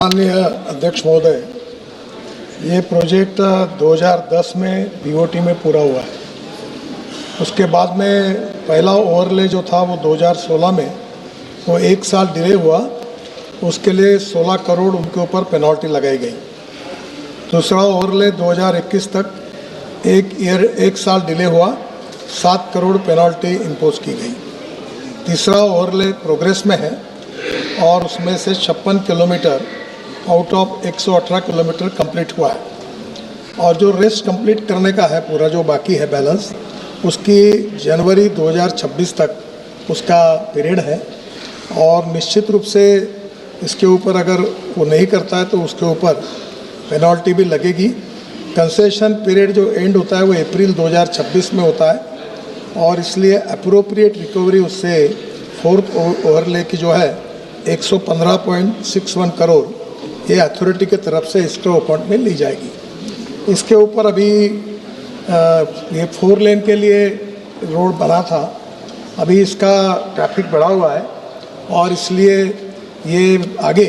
माननीय अध्यक्ष महोदय, ये प्रोजेक्ट 2010 में बीओटी में पूरा हुआ है। उसके बाद में पहला ओवरले जो था वो 2016 में वो 1 साल डिले हुआ, उसके लिए 16 करोड़ उनके ऊपर पेनल्टी लगाई गई। दूसरा ओवरले 2021 तक 1 साल डिले हुआ, 7 करोड़ पेनल्टी इम्पोज की गई। तीसरा ओवरले प्रोग्रेस में है और उसमें से 56 kilometre out of 118 kilometre complete हुआ है और जो रेस्ट कंप्लीट करने का है पूरा जो बाकी है बैलेंस, उसकी जनवरी 2026 तक उसका पीरियड है। और निश्चित रूप से इसके ऊपर अगर वो नहीं करता है तो उसके ऊपर पेनल्टी भी लगेगी। कंसेशन पीरियड जो एंड होता है वो अप्रैल 2026 में होता है और इसलिए अप्रोप्रिएट रिकवरी उससे फोर्थ ओवरले की जो है 115.61 करोड़ ये अथॉरिटी के तरफ से इसके अकाउंट में ली जाएगी। इसके ऊपर अभी ये 4 लेन के लिए रोड बना था, अभी इसका ट्रैफिक बढ़ा हुआ है और इसलिए ये आगे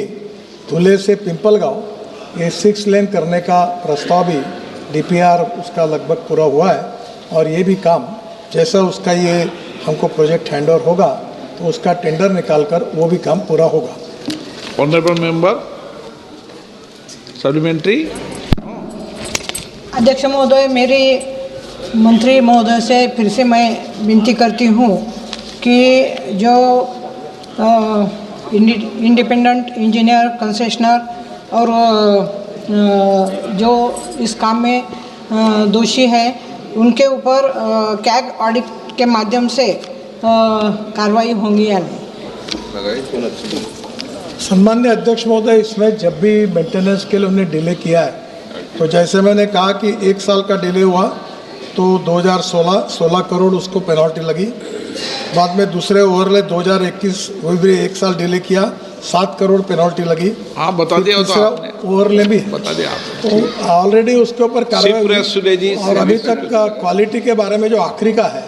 धुले से पिंपलगांव ये 6 लेन करने का प्रस्ताव भी डीपीआर उसका लगभग पूरा हुआ है और ये भी काम जैसा उसका ये हमको प्रोजेक्ट हैंडओवर होगा तो उसका टेंडर निकालकर वो भी काम पूरा होगा। Honourable member supplementary. अध्यक्ष महोदय, मेरे मंत्री महोदय से फिर से मैं विनती करती हूँ कि जो इंडिपेंडेंट इंजीनियर कंसेशनर और जो इस काम में दोषी है उनके ऊपर कैग ऑडिट के माध्यम से कार्रवाई होंगी या नहीं। सम्मान्य अध्यक्ष महोदय, इसमें जब भी मेंटेनेंस के लिए उन्हें डिले किया है तो जैसे मैंने कहा कि 1 साल का डिले हुआ तो 16 करोड़ उसको पेनल्टी लगी। बाद में दूसरे ओवरले 2021 वो भी 1 साल डिले किया, 7 करोड़ पेनल्टी लगी। आप बता दिया तीसरा ओवरले भी बता दिया आप तो ऑलरेडी उसके ऊपर कार्रवाई और अभी तक क्वालिटी के बारे में जो आखिरी का है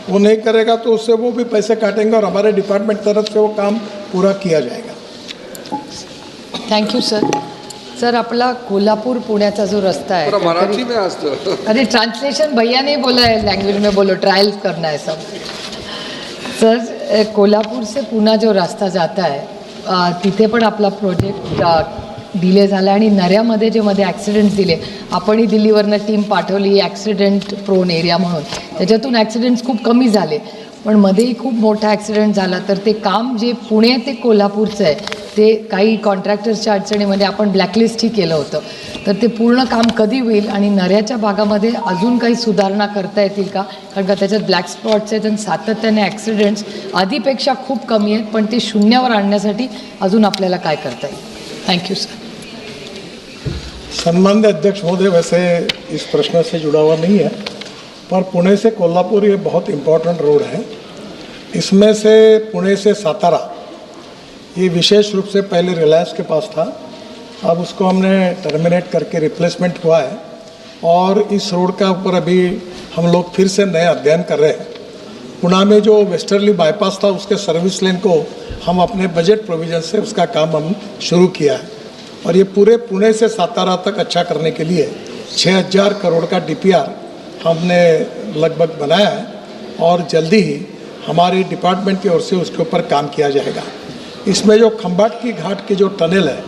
वो नहीं करेगा तो उससे वो भी पैसे काटेंगे और हमारे डिपार्टमेंट तरफ से वो काम पूरा किया जाएगा। Thank you sir. सर, आपला कोल्हापूर पुण्याचा जो रस्ता है, मराठी में असतं। अरे ट्रांसलेशन भैया नहीं बोला है, लैंग्वेज में बोलो, ट्रायल करना है सब। सर, कोल्हापूर से पुणे जो रास्ता जाता है तिथे पण आपला प्रोजेक्ट डिले झाला आणि नऱ्यामध्ये जे मध्ये ॲक्सिडेंट्स दिले, आपणही दिल्लीवरनं टीम पाठवली ॲक्सिडेंट प्रोन एरिया म्हणून, त्याच्यातून ॲक्सिडेंट्स खूप कमी झाले पण मध्येही खूप मोठा ॲक्सिडेंट झाला। तर ते काम जे पुणे ते कोल्हापूरचं आहे ते काही कॉन्ट्रॅक्टर्सच्या अडचणीमध्ये आपण ब्लॅकलिस्टही केलं होतं, तर ते पूर्ण काम कधी होईल आणि नऱ्याच्या भागामध्ये अजून काही सुधारणा करता येतील का? कारण का त्याच्यात ब्लॅक स्पॉट्स आहेत आणि सातत्याने ॲक्सिडेंट्स आधीपेक्षा खूप कमी आहेत, पण ते शून्यावर आणण्यासाठी अजून आपल्याला काय करता येईल? Thank you sir. सम्मान्य अध्यक्ष महोदय, वैसे इस प्रश्न से जुड़ा हुआ नहीं है पर पुणे से कोल्हापुर ये बहुत इम्पोर्टेंट रोड है। इसमें से पुणे से सातारा ये विशेष रूप से पहले रिलायंस के पास था, अब उसको हमने टर्मिनेट करके रिप्लेसमेंट हुआ है और इस रोड का ऊपर अभी हम लोग फिर से नए अध्ययन कर रहे हैं। पुणे में जो वेस्टर्ली बाईपास था उसके सर्विस लेन को हम अपने बजट प्रोविजन से उसका काम हम शुरू किया है और ये पूरे पुणे से सातारा तक अच्छा करने के लिए 6000 करोड़ का डीपीआर हमने लगभग बनाया है और जल्दी ही हमारी डिपार्टमेंट की ओर से उसके ऊपर काम किया जाएगा। इसमें जो खंबाट की घाट की जो टनल है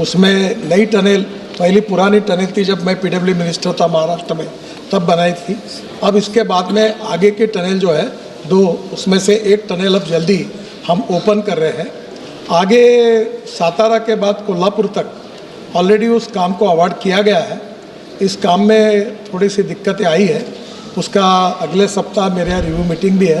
उसमें नई टनल, पहली पुरानी टनल थी जब मैं पीडब्ल्यू मिनिस्टर था महाराष्ट्र में तब बनाई थी। अब इसके बाद में आगे की टनल जो है 2, उसमें से 1 टनल अब जल्दी हम ओपन कर रहे हैं। आगे सातारा के बाद कोल्हापुर तक ऑलरेडी उस काम को अवार्ड किया गया है। इस काम में थोड़ी सी दिक्कतें आई है, उसका अगले सप्ताह मेरे रिव्यू मीटिंग भी है,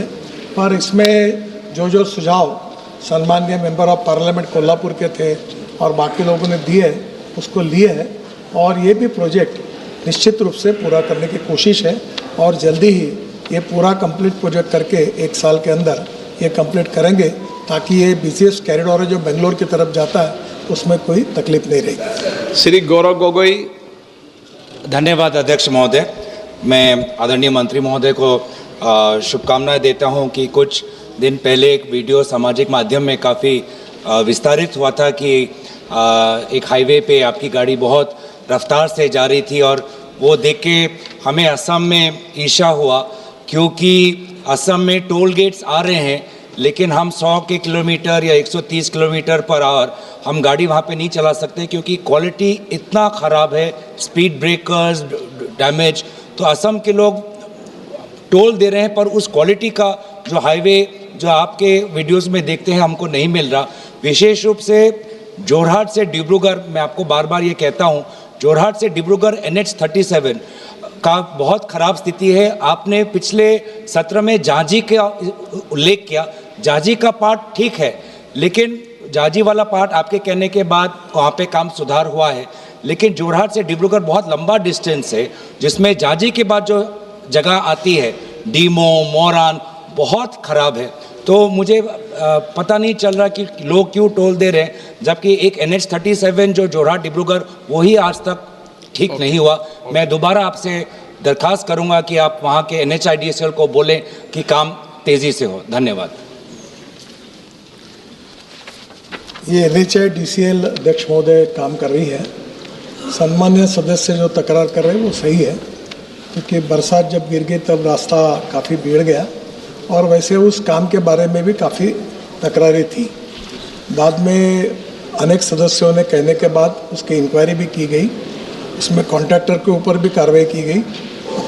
पर इसमें जो सुझाव सम्माननीय मेंबर ऑफ पार्लियामेंट कोल्हापुर के थे और बाकी लोगों ने दिए उसको लिए हैं और ये भी प्रोजेक्ट निश्चित रूप से पूरा करने की कोशिश है और जल्दी ही ये पूरा कंप्लीट प्रोजेक्ट करके 1 साल के अंदर ये कंप्लीट करेंगे ताकि ये बिजिएस्ट कॉरिडोर जो बेंगलोर की तरफ जाता है उसमें कोई तकलीफ नहीं रहेगी। श्री गौरव गोगोई। धन्यवाद अध्यक्ष महोदय। मैं आदरणीय मंत्री महोदय को शुभकामनाएं देता हूं कि कुछ दिन पहले एक वीडियो सामाजिक माध्यम में काफ़ी विस्तारित हुआ था कि एक हाईवे पे आपकी गाड़ी बहुत रफ्तार से जा रही थी और वो देख के हमें असम में ईर्ष्या हुआ, क्योंकि असम में टोल गेट्स आ रहे हैं लेकिन हम 100 के किलोमीटर या 130 किलोमीटर पर आवर हम गाड़ी वहाँ पे नहीं चला सकते, क्योंकि क्वालिटी इतना ख़राब है, स्पीड ब्रेकर्स डैमेज। तो असम के लोग टोल दे रहे हैं पर उस क्वालिटी का जो हाईवे जो आपके वीडियोस में देखते हैं हमको नहीं मिल रहा। विशेष रूप से जोरहाट से डिब्रूगढ़, मैं आपको बार बार ये कहता हूँ, जोरहाट से डिब्रूगढ़ NH37 का बहुत ख़राब स्थिति है। आपने पिछले सत्र में जांजी का उल्लेख किया, जांजी का पार्ट ठीक है, लेकिन जांजी वाला पार्ट आपके कहने के बाद वहाँ पे काम सुधार हुआ है, लेकिन जोरहाट से डिब्रूगढ़ बहुत लंबा डिस्टेंस है, जिसमें जांजी के बाद जो जगह आती है डीमो मोरान बहुत ख़राब है। तो मुझे पता नहीं चल रहा कि लोग क्यों टोल दे रहे हैं, जबकि एक NH37 जो जोरहाट डिब्रूगढ़ वही आज तक ठीक नहीं हुआ। मैं दोबारा आपसे दरख्वास्त करूंगा कि आप वहाँ के NHIDCL को बोलें कि काम तेज़ी से हो। धन्यवाद। ये NHIDCL अध्यक्ष महोदय काम कर रही है। सम्मान्य सदस्य जो तकरार कर रहे हैं वो सही है, क्योंकि बरसात जब गिर गई तब रास्ता काफ़ी बिगड़ गया और वैसे उस काम के बारे में भी काफ़ी तकरारें थी। बाद में अनेक सदस्यों ने कहने के बाद उसकी इंक्वायरी भी की गई, उसमें कॉन्ट्रैक्टर के ऊपर भी कार्रवाई की गई,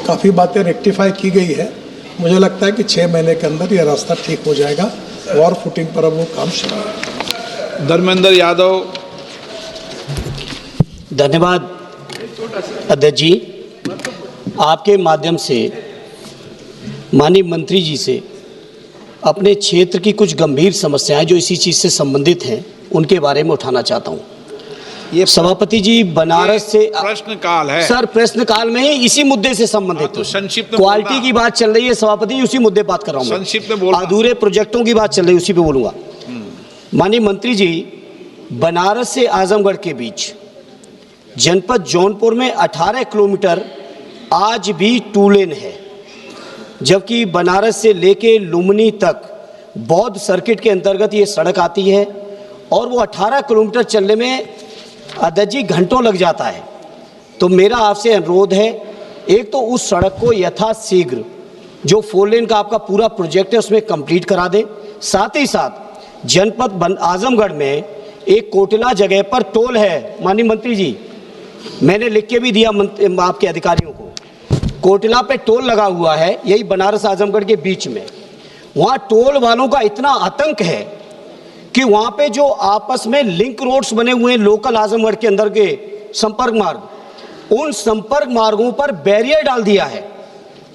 काफ़ी बातें रेक्टिफाई की गई है। मुझे लगता है कि 6 महीने के अंदर यह रास्ता ठीक हो जाएगा। वॉर फुटिंग पर अब वो काम शुरू है। धर्मेंद्र यादव। धन्यवाद अध्यक्ष जी। आपके माध्यम से माननीय मंत्री जी से अपने क्षेत्र की कुछ गंभीर समस्याएं जो इसी चीज़ से संबंधित हैं उनके बारे में उठाना चाहता हूं। ये सभापति जी, बनारस से प्रश्नकाल है सर, प्रश्नकाल में ही इसी मुद्दे से संबंधित तो संक्षिप्त में क्वालिटी की बात चल रही है सभापति जी, उसी मुद्दे बात कर रहा हूँ। संक्षिप्त में बोलना। अधूरे प्रोजेक्टों की बात चल रही है, उसी पे बोलूंगा। माननीय मंत्री जी, बनारस से आजमगढ़ के बीच जनपद जौनपुर में 18 किलोमीटर आज भी 2 लेन है, जबकि बनारस से लेके लुम्बिनी तक बौद्ध सर्किट के अंतर्गत ये सड़क आती है और वो 18 किलोमीटर चलने में अध्यक्ष जी घंटों लग जाता है। तो मेरा आपसे अनुरोध है, एक तो उस सड़क को यथाशीघ्र जो 4 लेन का आपका पूरा प्रोजेक्ट है उसमें कंप्लीट करा दें। साथ ही साथ जनपद आजमगढ़ में एक कोटला जगह पर टोल है। माननीय मंत्री जी, मैंने लिख के भी दिया आपके अधिकारियों को, कोटला पे टोल लगा हुआ है, यही बनारस आजमगढ़ के बीच में। वहाँ टोल वालों का इतना आतंक है कि वहाँ पे जो आपस में लिंक रोड्स बने हुए हैं लोकल आजमगढ़ के अंदर के संपर्क मार्ग, उन संपर्क मार्गों पर बैरियर डाल दिया है।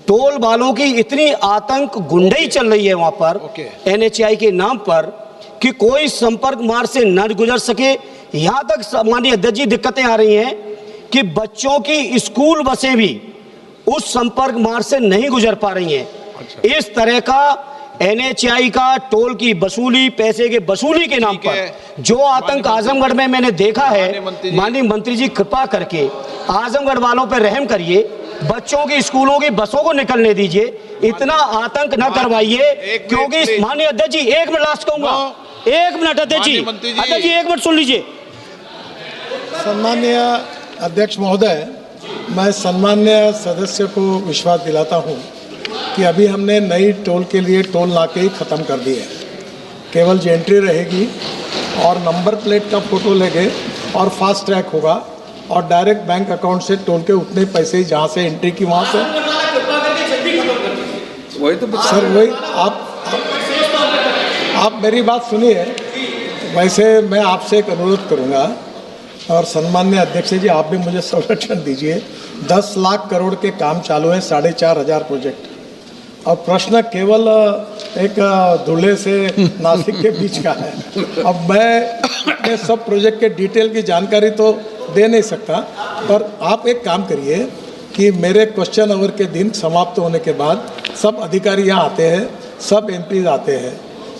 टोल वालों की इतनी आतंक गुंडई चल रही है वहाँ पर NHI के नाम पर कि कोई संपर्क मार्ग से न गुजर सके। यहाँ तक माननीय अध्यक्ष जी दिक्कतें आ रही हैं कि बच्चों की स्कूल बसें भी उस संपर्क मार्ग से नहीं गुजर पा रही हैं। इस तरह का NHI का टोल की वसूली, पैसे के वसूली के नाम पर जो आतंक आजमगढ़ में मैंने देखा है, माननीय मंत्री जी कृपा करके आजमगढ़ वालों पर रहम करिए, बच्चों की स्कूलों की बसों को निकलने दीजिए, इतना आतंक न करवाइए। क्योंकि माननीय अध्यक्ष जी, 1 मिनट लास्ट कहूंगा, 1 मिनट अध्यक्ष जी, 1 मिनट सुन लीजिए। सम्मान्य अध्यक्ष महोदय, मैं सम्मान्य सदस्य को विश्वास दिलाता हूं कि अभी हमने नई टोल के लिए टोल नाके ही ख़त्म कर दिए हैं। केवल एंट्री रहेगी और नंबर प्लेट का फोटो लेंगे और फास्ट ट्रैक होगा और डायरेक्ट बैंक अकाउंट से टोल के उतने पैसे ही जहाँ से एंट्री की वहाँ से। वही तो सर वही आप मेरी बात सुनिए। वैसे मैं आपसे एक अनुरोध करूँगा और सम्मान्य अध्यक्ष जी, आप भी मुझे संरक्षण दीजिए। 10 लाख करोड़ के काम चालू है, 4,500 प्रोजेक्ट, और प्रश्न केवल एक धुले से नासिक के बीच का है। अब मैं सब प्रोजेक्ट के डिटेल की जानकारी तो दे नहीं सकता, पर आप एक काम करिए कि मेरे क्वेश्चन आवर के दिन समाप्त होने के बाद सब अधिकारी यहाँ आते हैं, सब MPs आते हैं,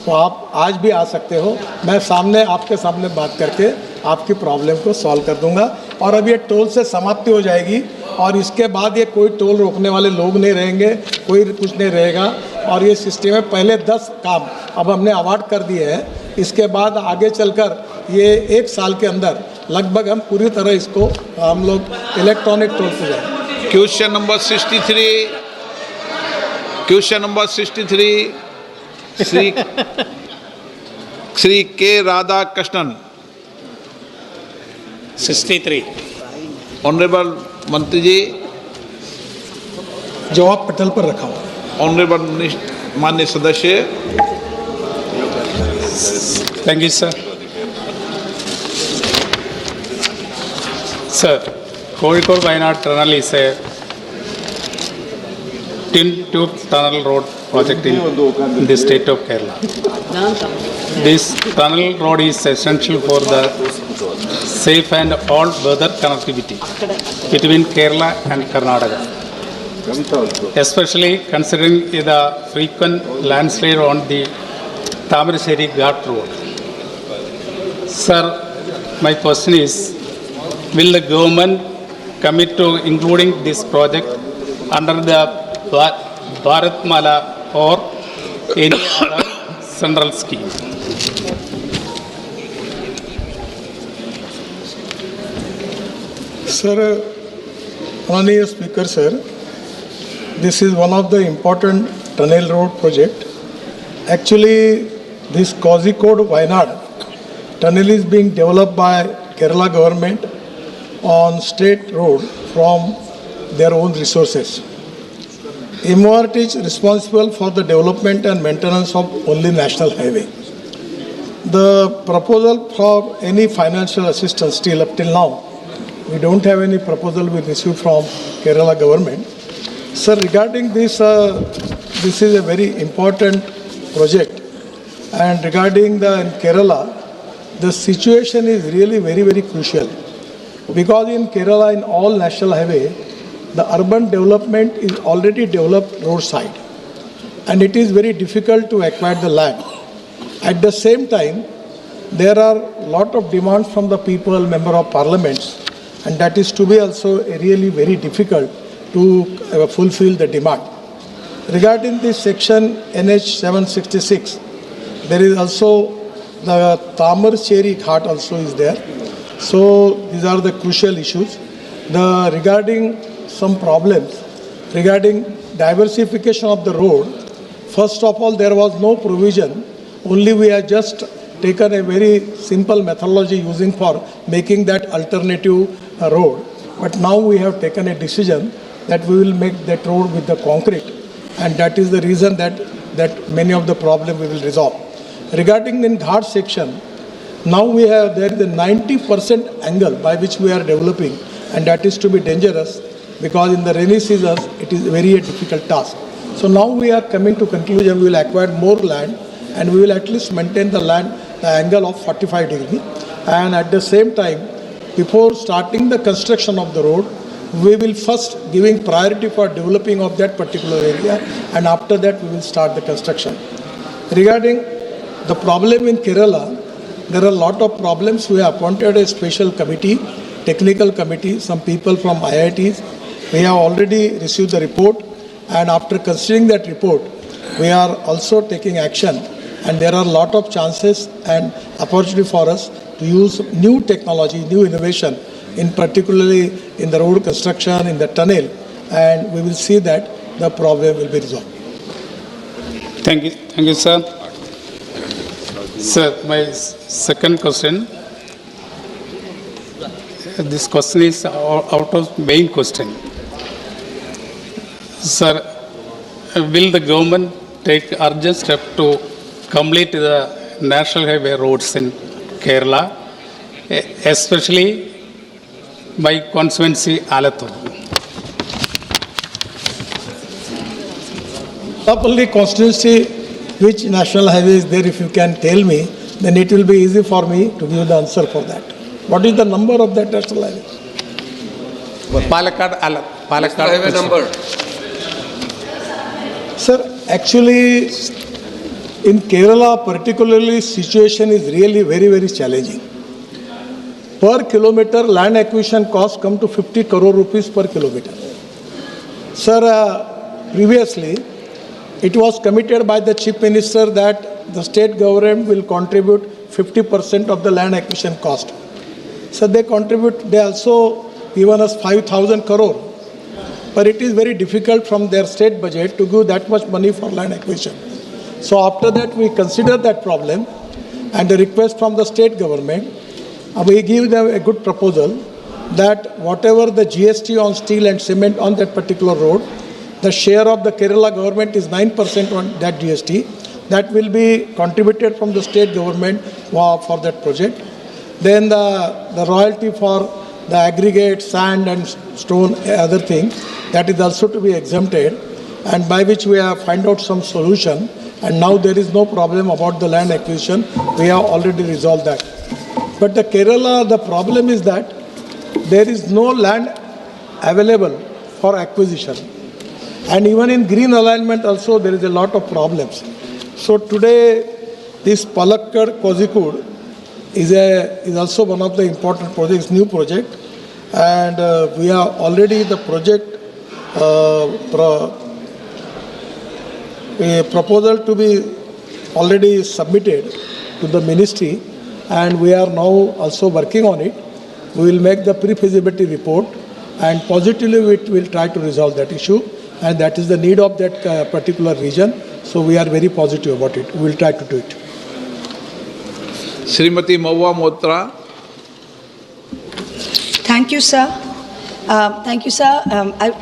तो आप आज भी आ सकते हो। मैं सामने आपके सामने बात करके आपकी प्रॉब्लम को सॉल्व कर दूंगा और अब ये टोल से समाप्ति हो जाएगी और इसके बाद ये कोई टोल रोकने वाले लोग नहीं रहेंगे, कोई कुछ नहीं रहेगा और ये सिस्टम में पहले 10 काम अब हमने अवार्ड कर दिए हैं। इसके बाद आगे चलकर ये 1 साल के अंदर लगभग हम पूरी तरह इसको हम लोग इलेक्ट्रॉनिक टोल पे जाएंगे। Question number 63, question number 63, Shri के राधा कृष्णन। 63। ऑनरेबल मंत्री जी, जवाब पटल पर रखा हुआ। ऑनरेबल माननीय सदस्य। Thank you, sir. Sir, Kozhikode Wayanad tunnel is a twin tube tunnel road project in the state of Kerala. This tunnel road is essential for the safe and all-weather connectivity between Kerala and Karnataka, especially considering the frequent landslide on the Tamarassery Ghat Road. Sir, my question is, will the government commit to including this project under the Bharatmala or any other central scheme? Sir, Honorable Speaker, sir, this is one of the important tunnel road project. Actually, this Kozhikode Wayanad tunnel is being developed by Kerala government on state road from their own resources. MORT is responsible for the development and maintenance of only national highway. The proposal for any financial assistance still up till now, we don't have any proposal we received from Kerala government. Sir, regarding this, this is a very important project, and regarding the in Kerala, the situation is really very, very crucial, because in Kerala, in all national highway, the urban development is already developed roadside, and it is very difficult to acquire the land. At the same time, there are lot of demands from the people, member of parliaments, and that is to be also really very difficult to fulfill the demand. Regarding this section NH 766, there is also the Tamarassery Ghat also is there. So these are the crucial issues. Regarding some problems, regarding diversification of the road, first of all, there was no provision. Only we have just taken a very simple methodology using for making that alternative road. But now we have taken a decision that we will make that road with the concrete, and that is the reason that many of the problem we will resolve. Regarding the Ghat section, now we have there is a 90% angle by which we are developing, and that is to be dangerous, because in the rainy seasons it is very a difficult task. So now we are coming to conclusion, we will acquire more land, and we will at least maintain the land, the angle of 45 degrees. And at the same time, before starting the construction of the road, we will first giving priority for developing of that particular area, and after that we will start the construction. Regarding the problem in Kerala, there are a lot of problems. We have appointed a special committee, technical committee, some people from IITs. We have already received the report, and after considering that report, we are also taking action, and there are a lot of chances and opportunity for us to use new technology, new innovation, in particularly in the road construction, in the tunnel, and we will see that the problem will be resolved. Thank you, sir. Sir, my second question. This question is out of main question. Sir, will the government take urgent step to complete the national highway roads in Kerala, especially my constituency Alathur? Not only constituency, which national highway is there, if you can tell me, then it will be easy for me to give the answer for that. What is the number of that national highway? Palakkad highway number. Sir, actually, in Kerala particularly, situation is really very, very challenging. Per kilometer, land acquisition costs come to 50 crore rupees per kilometer. Sir, previously, it was committed by the Chief Minister that the state government will contribute 50% of the land acquisition cost. So they also given us 5,000 crore. But it is very difficult from their state budget to give that much money for land acquisition. So after that, we consider that problem and the request from the state government, we give them a good proposal that whatever the GST on steel and cement on that particular road, the share of the Kerala government is 9% on that GST. That will be contributed from the state government for that project. Then the royalty for the aggregate, sand and stone, other thing, that is also to be exempted, and by which we have find out some solution. And now there is no problem about the land acquisition. We have already resolved that. But the Kerala, the problem is that there is no land available for acquisition. And even in green alignment also there is a lot of problems. So today this Palakkad Kozhikode is also one of the important projects, new project. And we have already the project a proposal to be already submitted to the ministry, and we are now also working on it. We will make the pre-feasibility report, and positively we will try to resolve that issue, and that is the need of that particular region. So we are very positive about it. We will try to do it. Srimati Mahua Motra. Thank you, sir.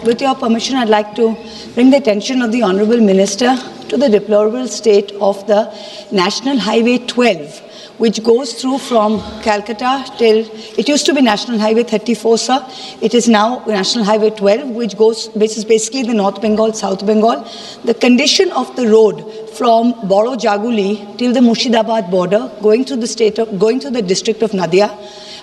With your permission, I'd like to bring the attention of the Honourable Minister to the deplorable state of the National Highway 12, which goes through from Calcutta till, it used to be National Highway 34, sir. It is now National Highway 12, which is basically the North Bengal, South Bengal. The condition of the road from Boro Jaguli till the Murshidabad border, going to the district of Nadia,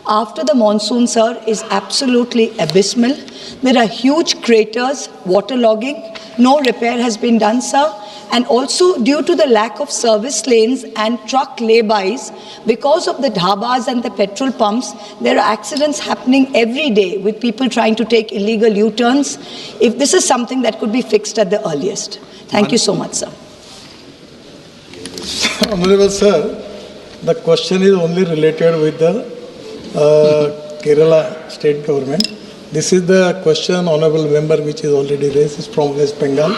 after the monsoon, sir, is absolutely abysmal. There are huge craters, waterlogging. No repair has been done, sir. And also due to the lack of service lanes and truck laybys, because of the dhabas and the petrol pumps, there are accidents happening every day with people trying to take illegal U-turns. If this is something that could be fixed at the earliest. Thank you so much, sir. Honorable Sir, the question is only related with the Kerala state government. This is the question, Honorable Member, which is already raised, is from West Bengal.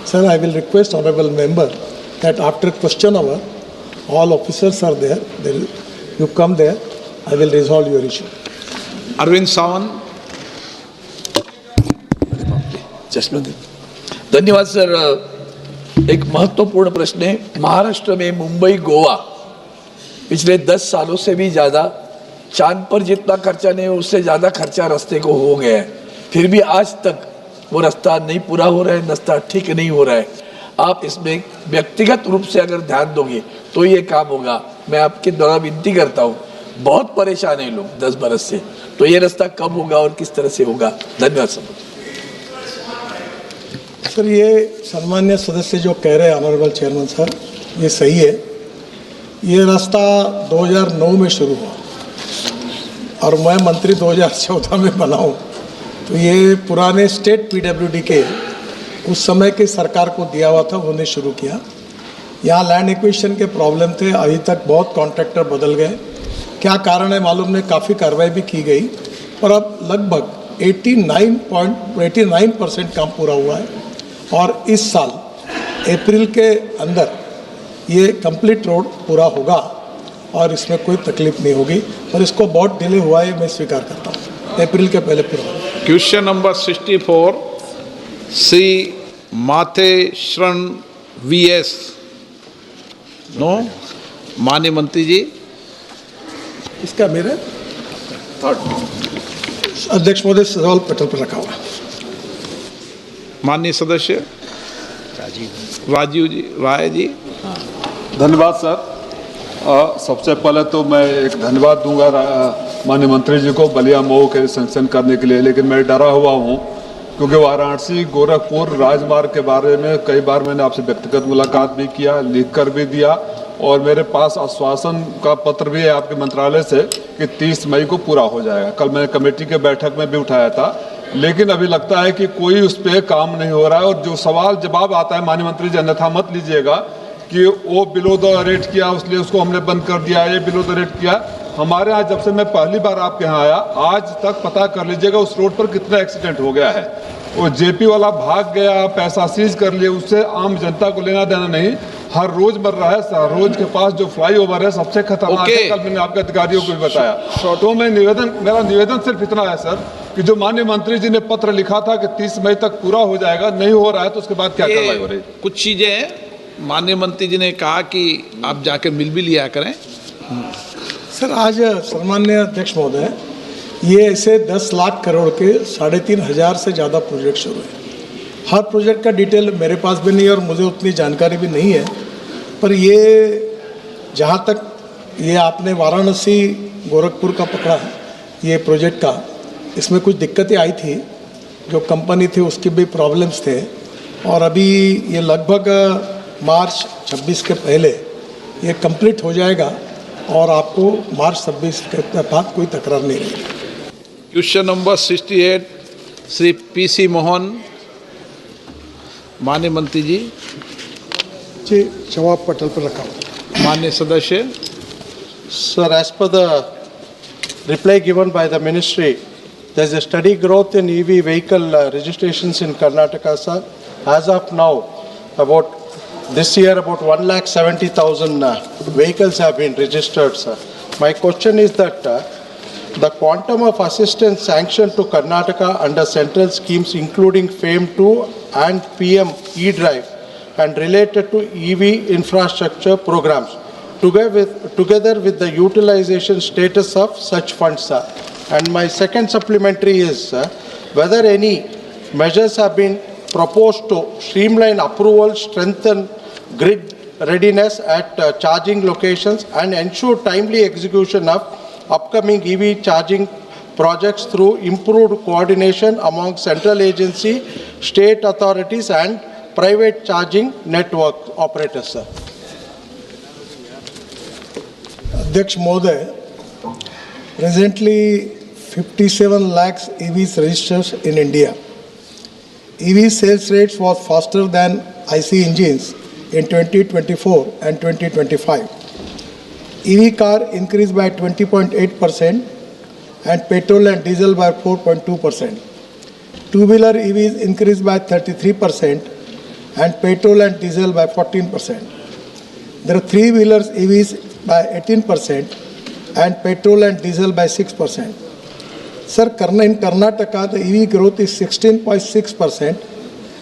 Sir, I will request Honorable Member that after question hour, all officers are there. You come there, I will resolve your issue. Arvind Sawant. धन्यवाद sir. एक महत्वपूर्ण प्रश्न है. महाराष्ट्र में मुंबई गोवा पिछले 10 सालों से भी ज़्यादा चांद पर जितना खर्चा नहीं उससे ज़्यादा खर्चा रास्ते को हो गया है. फिर भी आज तक वो रास्ता नहीं पूरा हो रहा है, रास्ता ठीक नहीं हो रहा है. आप इसमें व्यक्तिगत रूप से अगर ध्यान दोगे तो ये काम होगा. मैं आपके द्वारा विनती करता हूँ, बहुत परेशान है लोग 10 बरस से, तो ये रास्ता कब होगा और किस तरह से होगा. धन्यवाद सर. सर, ये सम्मान्य सदस्य जो कह रहे हैं ऑनरेबल चेयरमैन सर, ये सही है. ये रास्ता 2009 में शुरू हुआ और मैं मंत्री 2014 में बना हूँ. तो ये पुराने स्टेट पीडब्ल्यूडी के उस समय की सरकार को दिया हुआ था, उन्होंने शुरू किया. यहाँ लैंड एक्विजिशन के प्रॉब्लम थे. अभी तक बहुत कॉन्ट्रैक्टर बदल गए. क्या कारण है मालूम नहीं. काफ़ी कार्रवाई भी की गई, पर अब लगभग 89% काम पूरा हुआ है. और इस साल अप्रैल के अंदर ये कंप्लीट रोड पूरा होगा और इसमें कोई तकलीफ नहीं होगी. पर इसको बहुत डिले हुआ है, मैं स्वीकार करता हूँ. अप्रैल के पहले पूरा होगा. Question number 64, Sri Mathe Shran VS. No? माननीय मंत्री जी. इसका मेरे अध्यक्ष महोदय सवाल पटल पर रखा हुआ. माननीय सदस्य राजीव जी, राय जी. धन्यवाद सर. सबसे पहले तो मैं एक धन्यवाद दूंगा माननीय मंत्री जी को बलिया मऊ के सैंक्शन करने के लिए. लेकिन मैं डरा हुआ हूं क्योंकि वाराणसी गोरखपुर राजमार्ग के बारे में कई बार मैंने आपसे व्यक्तिगत मुलाकात भी किया, लिख कर भी दिया, और मेरे पास आश्वासन का पत्र भी है आपके मंत्रालय से कि 30 मई को पूरा हो जाएगा. कल मैंने कमेटी के बैठक में भी उठाया था, लेकिन अभी लगता है कि कोई उस पर काम नहीं हो रहा है. और जो सवाल जवाब आता है माननीय मंत्री जी, अन्यथा मत लीजिएगा, कि वो बिलो द रेट किया इसलिए उसको हमने बंद कर दिया, ये बिलो द रेट किया। हमारे यहाँ जब से मैं पहली बार आपके यहाँ आया आज तक पता कर लीजिएगा उस रोड पर कितना एक्सीडेंट हो गया है। वो जेपी वाला भाग गया, पैसा सीज कर लिए, उससे आम जनता को लेना देना नहीं। हर रोज मर रहा है, हर रोज के पास जो फ्लाईओवर है सबसे खतरनाक है। कल मैंने आपके अधिकारियों को भी बताया। तो मेरा निवेदन सिर्फ इतना है सर कि जो माननीय मंत्री जी ने पत्र लिखा था कि 30 मई तक पूरा हो जाएगा, नहीं हो रहा है तो उसके बाद क्या कार्रवाई हो रही है? कुछ चीजें माननीय मंत्री जी ने कहा कि आप जाके मिल भी लिया करें। सर आज सम्मान्य अध्यक्ष महोदय, ये ऐसे 10 लाख करोड़ के 3,500 से ज़्यादा प्रोजेक्ट शुरू हैं। हर प्रोजेक्ट का डिटेल मेरे पास भी नहीं है और मुझे उतनी जानकारी भी नहीं है, पर ये जहाँ तक ये आपने वाराणसी गोरखपुर का पकड़ा है ये प्रोजेक्ट का, इसमें कुछ दिक्कतें आई थी, जो कंपनी थी उसकी भी प्रॉब्लम्स थे, और अभी ये लगभग मार्च 26 के पहले ये कंप्लीट हो जाएगा और आपको मार्च 26 के बाद कोई तकरार नहीं रहेगी। Question number 68 Shri PC Mohan, माननीय मंत्री जी। जी जवाब पटल पर रखा हुआ। माननीय सदस्य। Sir, as per the reply given by the ministry, there is a steady growth in EV vehicle registrations in Karnataka, sir. As of now, about this year, about 1,70,000 vehicles have been registered, sir. My question is that the quantum of assistance sanctioned to Karnataka under central schemes, including FAME2 and PM E-Drive, and related to EV infrastructure programs, together with the utilization status of such funds, sir. And my second supplementary is whether any measures have been proposed to streamline approval, strengthen grid readiness at charging locations, and ensure timely execution of upcoming EV charging projects through improved coordination among central agency, state authorities, and private charging network operators, sir. अध्यक्ष महोदय, presently 57 lakhs EVs registered in India. EV sales rates was faster than IC engines in 2024 and 2025. EV car increased by 20.8% and petrol and diesel by 4.2%. Two-wheeler EVs increased by 33% and petrol and diesel by 14%. There are three-wheelers EVs by 18% and petrol and diesel by 6%. Sir, in Karnataka, the EV growth is 16.6%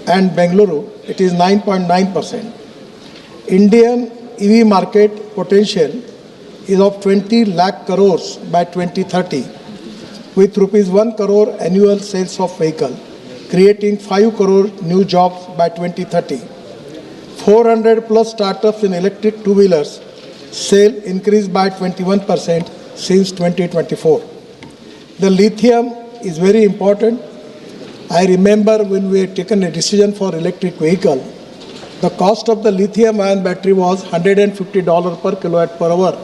and Bengaluru, it is 9.9%. Indian EV market potential is of 20 lakh crores by 2030, with rupees 1 crore annual sales of vehicle, creating 5 crore new jobs by 2030. 400 plus startups in electric two-wheelers sale increased by 21% since 2024. The lithium is very important. I remember when we had taken a decision for electric vehicle, the cost of the lithium ion battery was $150 per kilowatt per hour.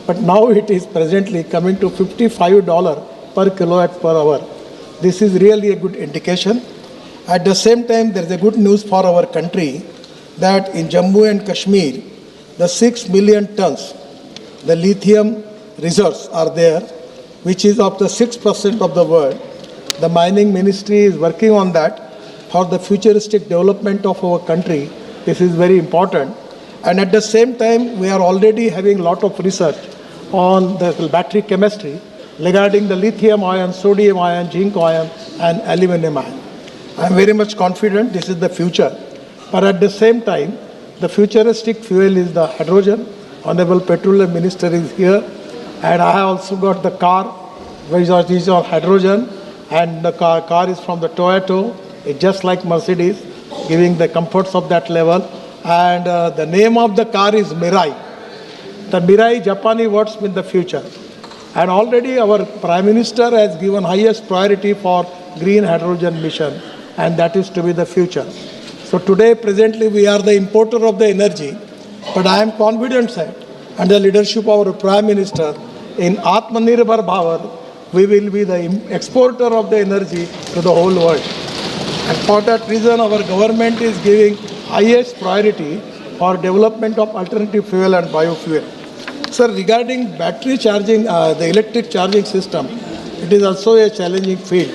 But now it is presently coming to $55 per kilowatt per hour. This is really a good indication. At the same time, there is a good news for our country that in Jammu and Kashmir, the 6 million tons, the lithium reserves are there, which is of the 6% of the world. The mining ministry is working on that for the futuristic development of our country. This is very important. And at the same time, we are already having a lot of research on the battery chemistry regarding the lithium ion, sodium ion, zinc ion, and aluminum ion. I am very much confident this is the future. But at the same time, the futuristic fuel is the hydrogen. Honorable Petroleum Minister is here. And I have also got the car, which is on hydrogen. And the car is from the Toyota. It's just like Mercedes, giving the comforts of that level. And the name of the car is Mirai. The Mirai Japanese words mean the future. And already our Prime Minister has given highest priority for green hydrogen mission, and that is to be the future. So today, presently, we are the importer of the energy, but I am confident that under the leadership of our Prime Minister, in Atmanirbhar Bharat, we will be the exporter of the energy to the whole world. And for that reason, our government is giving highest priority for development of alternative fuel and biofuel. Sir, regarding battery charging, the electric charging system, it is also a challenging field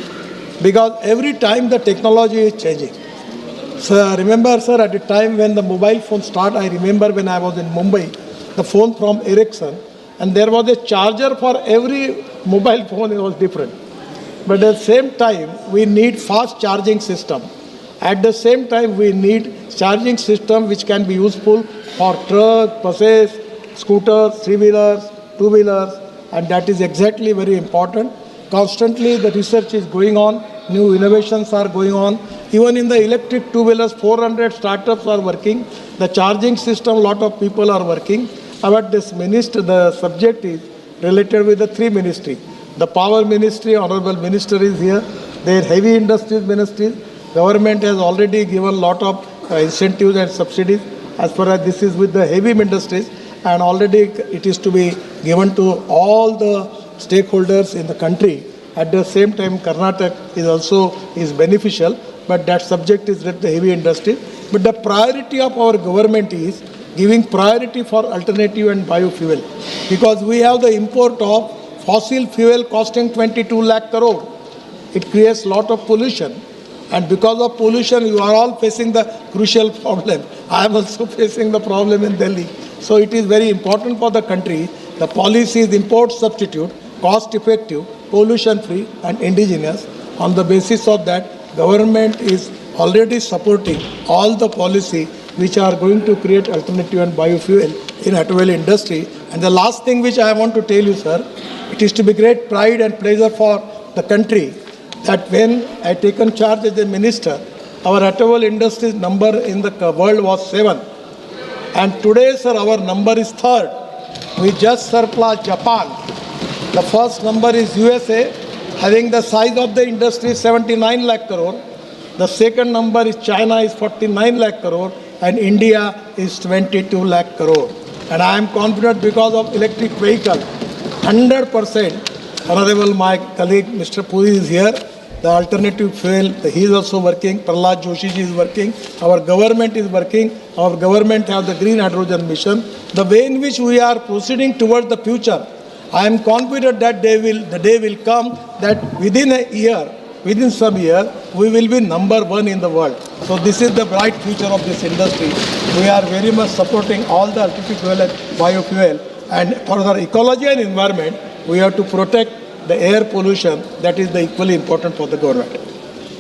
because every time the technology is changing. So remember, sir, at the time when the mobile phone started, I remember when I was in Mumbai, the phone from Ericsson, and there was a charger for every mobile phone, it was different. But at the same time, we need fast charging system. At the same time, we need charging system which can be useful for trucks, buses, scooters, three-wheelers, two-wheelers, and that is exactly very important. Constantly the research is going on, new innovations are going on. Even in the electric two-wheelers, 400 startups are working. The charging system, a lot of people are working. But this minister, the subject is related with the three ministries. The power ministry, honorable minister is here. Their heavy industries ministry. Government has already given a lot of incentives and subsidies as far as this is with the heavy industries, and already it is to be given to all the stakeholders in the country. At the same time, Karnataka is also beneficial, but that subject is with the heavy industry. But the priority of our government is giving priority for alternative and biofuel, because we have the import of fossil fuel costing 22 lakh crore. It creates lot of pollution, and because of pollution you are all facing the crucial problem. I am also facing the problem in Delhi. So it is very important for the country. The policy is import substitute, cost effective, pollution free and indigenous. On the basis of that, government is already supporting all the policy which are going to create alternative and biofuel in automobile industry. And the last thing which I want to tell you, sir, it is to be great pride and pleasure for the country that when I taken charge as a minister, our automobile industry's number in the world was 7. And today, sir, our number is 3rd. We just surpassed Japan. The first number is USA, having the size of the industry 79 lakh crore. The second number is China is 49 lakh crore and India is 22 lakh crore. And I am confident because of electric vehicle, 100%. Honorable my colleague Mr. Puri is here. The alternative fuel, he is also working. Prahlad Joshi ji is working. Our government is working. Our government have the green hydrogen mission. The way in which we are proceeding towards the future, I am confident that the day will come that within a year, within some year, we will be number 1 in the world. So this is the bright future of this industry. We are very much supporting all the alternative fuel and biofuel. And for our ecology and environment, we have to protect the air pollution. That is the equally important for the government.